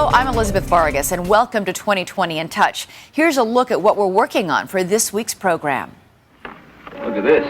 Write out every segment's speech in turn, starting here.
Hello, I'm Elizabeth Vargas, and welcome to 2020 in Touch. Here's a look at what we're working on for this week's program. Look at this.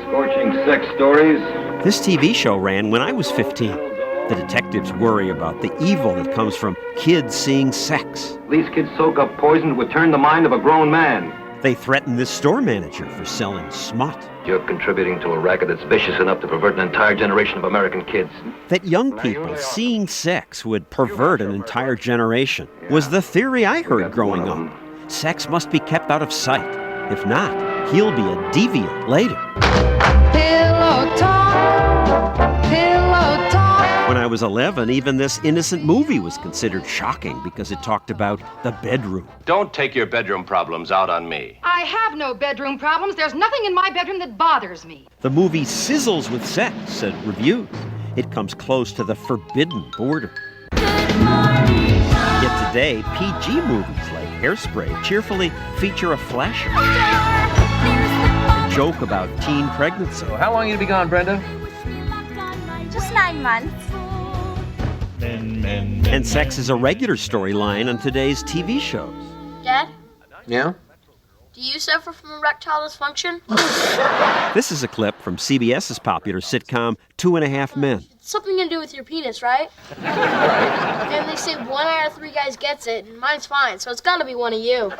Scorching sex stories. This TV show ran when I was 15. The detectives worry about the evil that comes from kids seeing sex. These kids soak up poison that would turn the mind of a grown man. They threaten this store manager for selling smut. You're contributing to a racket that's vicious enough to pervert an entire generation of American kids. That young people seeing sex would pervert an entire generation was the theory I heard growing up. Sex must be kept out of sight. If not, he'll be a deviant later. Pillow talk, pillow talk. When I was 11, even this innocent movie was considered shocking because it talked about the bedroom. Don't take your bedroom problems out on me. I have no bedroom problems. There's nothing in my bedroom that bothers me. The movie sizzles with sex, said reviews. It comes close to the forbidden border. Yet today, PG movies like Hairspray cheerfully feature a flasher. A joke about teen pregnancy. How long you be gone, Brenda? Just 9 months. And sex is a regular storyline on today's TV shows. Dad, Yeah? do you suffer from erectile dysfunction? This is a clip from CBS's popular sitcom 2.5 Men. It's something to do with your penis, right? And they say 1 out of 3 guys gets it, and mine's fine, so it's gotta be one of you.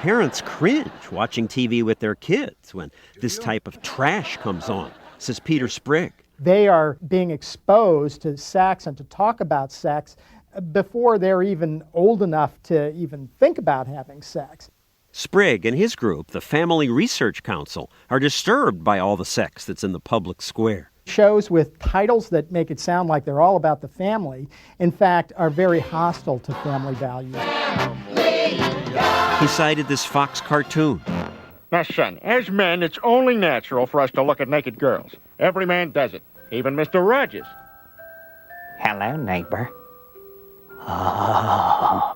Parents cringe watching TV with their kids when this type of trash comes on, says Peter Sprigg. They are being exposed to sex and to talk about sex before they're even old enough to even think about having sex. Sprigg and his group, the Family Research Council, are disturbed by all the sex that's in the public square. Shows with titles that make it sound like they're all about the family, in fact, are very hostile to family values. He cited this Fox cartoon. Now, son, as men, it's only natural for us to look at naked girls. Every man does it, even Mr. Rogers. Hello, neighbor.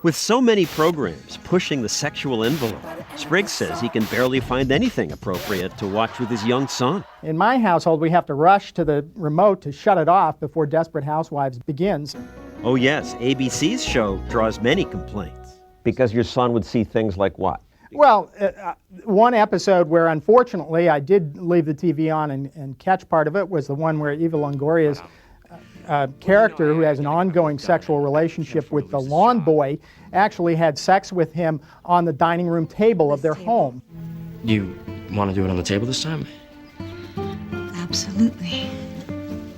With so many programs pushing the sexual envelope, Sprigg says he can barely find anything appropriate to watch with his young son. In my household, we have to rush to the remote to shut it off before Desperate Housewives begins. Oh yes, ABC's show draws many complaints. Because your son would see things like what? Well, one episode where unfortunately I did leave the TV on and catch part of it was the one where Eva Longoria's character, who has an ongoing sexual relationship with the lawn boy, actually had sex with him on the dining room table of their home. You want to do it on the table this time? Absolutely.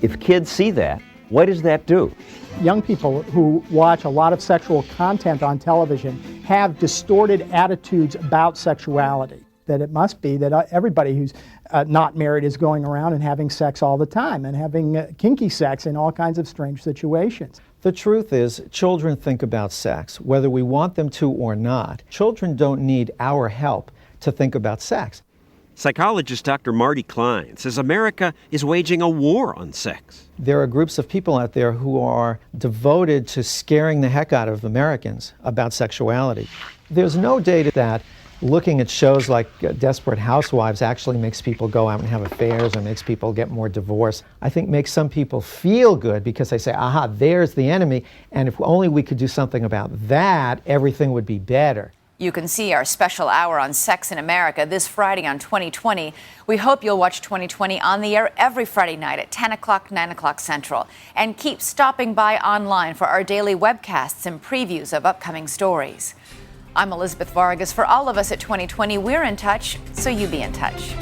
If kids see that, what does that do? Young people who watch a lot of sexual content on television have distorted attitudes about sexuality. That it must be that everybody who's not married is going around and having sex all the time and having kinky sex in all kinds of strange situations. The truth is, children think about sex, whether we want them to or not. Children don't need our help to think about sex. Psychologist Dr. Marty Klein says America is waging a war on sex. There are groups of people out there who are devoted to scaring the heck out of Americans about sexuality. There's no data that looking at shows like Desperate Housewives actually makes people go out and have affairs or makes people get more divorce. I think makes some people feel good because they say, aha, there's the enemy, and if only we could do something about that, everything would be better. You can see our special hour on sex in America this Friday on 2020. We hope you'll watch 2020 on the air every Friday night at 10 o'clock, 9 o'clock Central. And keep stopping by online for our daily webcasts and previews of upcoming stories. I'm Elizabeth Vargas. For all of us at 2020, we're in touch, so you be in touch.